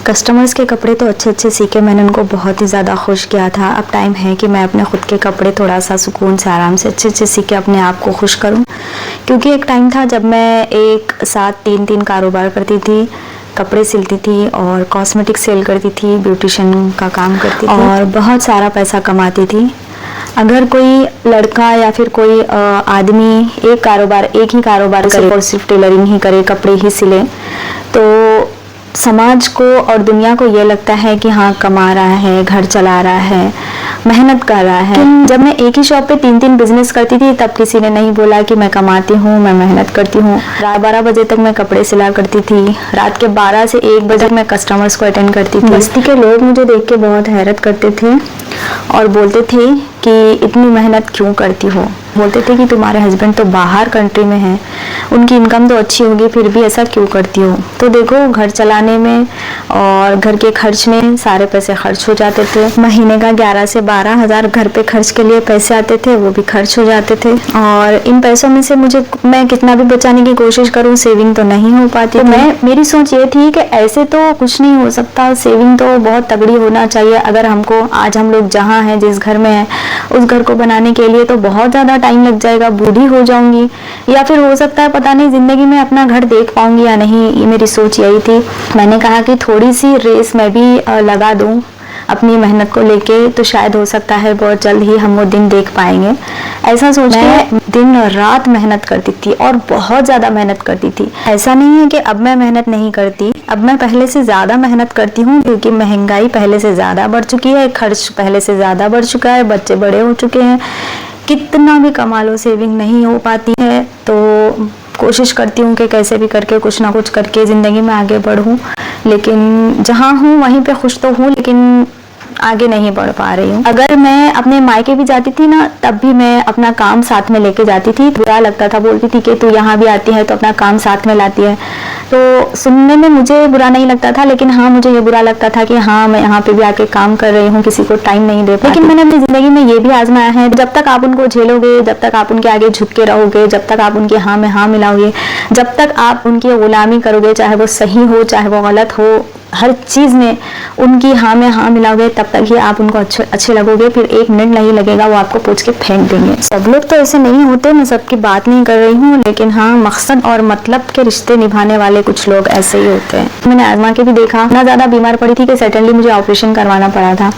Customers के कपड़े तो अच्छे अच्छे सीखे, मैंने उनको बहुत ही ज़्यादा खुश किया था। अब टाइम है कि मैं अपने ख़ुद के कपड़े थोड़ा सा सुकून से आराम से अच्छे अच्छे सीखे अपने आप को खुश करूं। क्योंकि एक टाइम था जब मैं एक साथ तीन कारोबार करती थी, कपड़े सिलती थी और कॉस्मेटिक सेल करती थी, ब्यूटिशियन का काम करती थी और बहुत सारा पैसा कमाती थी। अगर कोई लड़का या फिर कोई आदमी एक ही कारोबार करे और सिर्फ टेलरिंग ही करे, कपड़े ही सिले, तो समाज को और दुनिया को ये लगता है कि हाँ कमा रहा है, घर चला रहा है, मेहनत कर रहा है। जब मैं एक ही शॉप पे तीन बिजनेस करती थी तब किसी ने नहीं बोला कि मैं कमाती हूँ, मैं मेहनत करती हूँ। रात 12 बजे तक मैं कपड़े सिला करती थी, रात के 12 से 1 बजे मैं कस्टमर्स को अटेंड करती थी। बस्ती के लोग मुझे देख के बहुत हैरत करते थे और बोलते थे कि इतनी मेहनत क्यों करती हो। बोलते थे कि तुम्हारे हस्बैंड तो बाहर कंट्री में हैं, उनकी इनकम तो अच्छी होगी, फिर भी ऐसा क्यों करती हो। तो देखो, घर चलाने में और घर के खर्च में सारे पैसे खर्च हो जाते थे। महीने का 11 से 12 हज़ार घर पे खर्च के लिए पैसे आते थे, वो भी खर्च हो जाते थे। और इन पैसों में से मैं कितना भी बचाने की कोशिश करूँ, सेविंग तो नहीं हो पाती। तो मेरी सोच ये थी कि ऐसे तो कुछ नहीं हो सकता, सेविंग तो बहुत तगड़ी होना चाहिए। अगर हमको आज हम लोग जहाँ हैं, जिस घर में हैं, उस घर को बनाने के लिए तो बहुत ज़्यादा टाइम लग जाएगा, बूढ़ी हो जाऊंगी या फिर हो सकता है पता नहीं जिंदगी में अपना घर देख पाऊंगी या नहीं। ये मेरी सोच यही थी। मैंने कहा कि थोड़ी सी रेस मैं भी लगा दूं अपनी मेहनत को लेके, तो शायद हो सकता है बहुत जल्द ही हम वो दिन देख पाएंगे। ऐसा सोच के दिन रात मेहनत करती थी और बहुत ज़्यादा मेहनत करती थी। ऐसा नहीं है कि अब मैं मेहनत नहीं करती, अब मैं पहले से ज़्यादा मेहनत करती हूँ, क्योंकि महंगाई पहले से ज़्यादा बढ़ चुकी है, खर्च पहले से ज़्यादा बढ़ चुका है, बच्चे बड़े हो चुके हैं, कितना भी कमा लो सेविंग नहीं हो पाती है। तो कोशिश करती हूँ कि कैसे भी करके कुछ ना कुछ करके ज़िंदगी में आगे बढ़ूँ, लेकिन जहाँ हूँ वहीं पे खुश तो हूँ, लेकिन आगे नहीं बढ़ पा रही हूँ। अगर मैं अपने मायके भी जाती थी ना, तब भी मैं अपना काम साथ में लेके जाती थी। बुरा लगता था, बोलती थी कि तू यहाँ भी आती है तो अपना काम साथ में लाती है। तो सुनने में मुझे बुरा नहीं लगता था, लेकिन हाँ मुझे ये बुरा लगता था कि हाँ मैं यहाँ पे भी आके काम कर रही हूँ, किसी को टाइम नहीं दे पाती। लेकिन मैंने अपनी ज़िंदगी में ये भी आजमाया है, जब तक आप उनको झेलोगे, जब तक आप उनके आगे झुक के रहोगे, जब तक आप उनके हाँ में हाँ मिलाओगे, जब तक आप उनकी गुलामी करोगे, चाहे वो सही हो चाहे वो गलत हो, हर चीज़ में उनकी हाँ में हाँ मिलाओगे, तब तक ही आप उनको अच्छे लगोगे। फिर 1 मिनट नहीं लगेगा, वो आपको पूछ के फेंक देंगे। सब लोग तो ऐसे नहीं होते, मैं सबकी बात नहीं कर रही हूँ, लेकिन हाँ मकसद और मतलब के रिश्ते निभाने वाले कुछ लोग ऐसे ही होते हैं। मैंने आजमा के भी देखा, ना ज़्यादा बीमार पड़ी थी कि सडनली मुझे ऑपरेशन करवाना पड़ा था,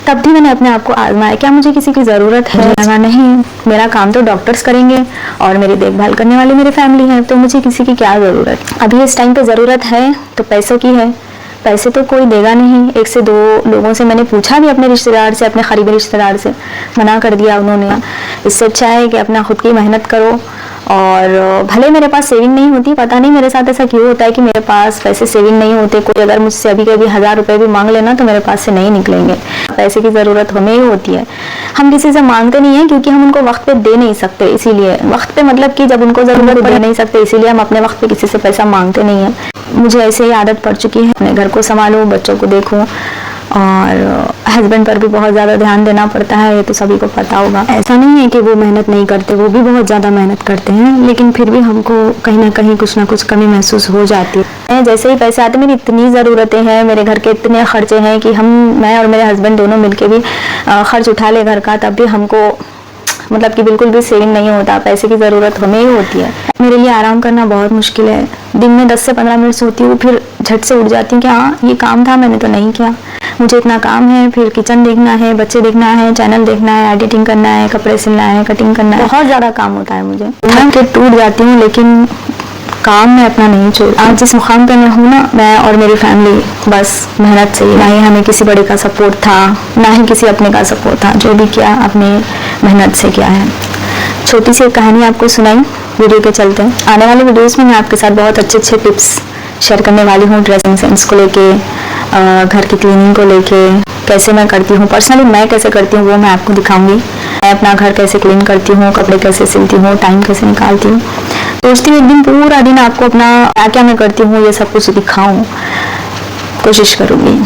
तब भी मैंने अपने आप को आजमाया, क्या मुझे किसी की ज़रूरत है। लगा नहीं, मेरा काम तो डॉक्टर्स करेंगे और मेरी देखभाल करने वाली मेरी फैमिली है, तो मुझे किसी की क्या ज़रूरत। अभी इस टाइम पे ज़रूरत है तो पैसों की है, पैसे तो कोई देगा नहीं। 1 से 2 लोगों से मैंने पूछा भी, अपने रिश्तेदार से, अपने करीबी रिश्तेदार से, मना कर दिया उन्होंने। इससे अच्छा है कि अपना खुद की मेहनत करो। और भले मेरे पास सेविंग नहीं होती, पता नहीं मेरे साथ ऐसा क्यों होता है कि मेरे पास पैसे सेविंग नहीं होते। कोई अगर मुझसे अभी कभी 1000 रुपये भी मांग लेना तो मेरे पास से नहीं निकलेंगे। पैसे की ज़रूरत हमें ही होती है, हम किसी से मांगते नहीं हैं क्योंकि हम उनको वक्त पे दे नहीं सकते। इसीलिए वक्त पे मतलब कि जब उनको ज़रूरत दे नहीं सकते, इसीलिए हम अपने वक्त पे किसी से पैसा मांगते नहीं हैं। मुझे ऐसे ही आदत पड़ चुकी है, अपने घर को संभालूं, बच्चों को देखूं और हस्बैंड पर भी बहुत ज़्यादा ध्यान देना पड़ता है, ये तो सभी को पता होगा। ऐसा नहीं है कि वो मेहनत नहीं करते, वो भी बहुत ज़्यादा मेहनत करते हैं, लेकिन फिर भी हमको कहीं ना कहीं कुछ ना कुछ कमी महसूस हो जाती है। जैसे ही पैसे आते, मेरी इतनी ज़रूरतें हैं, मेरे घर के इतने खर्चे हैं कि मैं और मेरे हस्बैंड दोनों मिलके भी खर्च उठा ले घर का, तब भी हमको मतलब कि बिल्कुल भी सेविंग नहीं होता। पैसे की ज़रूरत हमें ही होती है। मेरे लिए आराम करना बहुत मुश्किल है। दिन में 10 से 15 मिनट सोती हूँ, फिर झट से उठ जाती हूँ कि हाँ ये काम था, मैंने तो नहीं किया, मुझे इतना काम है। फिर किचन देखना है, बच्चे देखना है, चैनल देखना है, एडिटिंग करना है, कपड़े सिलना है, कटिंग करना है, बहुत ज़्यादा काम होता है मुझे। मैं फिर टूट जाती हूँ, लेकिन काम मैं अपना नहीं छोड़। आज जिस मुकाम पे मैं हूँ ना, मैं और मेरी फैमिली बस मेहनत से ही। ना ही हमें किसी बड़े का सपोर्ट था, ना ही किसी अपने का सपोर्ट था। जो भी किया अपनी मेहनत से किया है। छोटी सी कहानी आपको सुनाई वीडियो के चलते। आने वाले वीडियोस में मैं आपके साथ बहुत अच्छे टिप्स शेयर करने वाली हूँ, ड्रेसिंग सेंस को लेके, घर की क्लीनिंग को लेके, कैसे मैं करती हूँ, पर्सनली मैं कैसे करती हूँ वो मैं आपको दिखाऊंगी। मैं अपना घर कैसे क्लीन करती हूँ, कपड़े कैसे सिलती हूँ, टाइम कैसे निकालती हूँ। सोचती हूँ एक दिन पूरा दिन आपको अपना क्या क्या मैं करती हूँ ये सब कुछ दिखाऊँ, कोशिश करूँगी।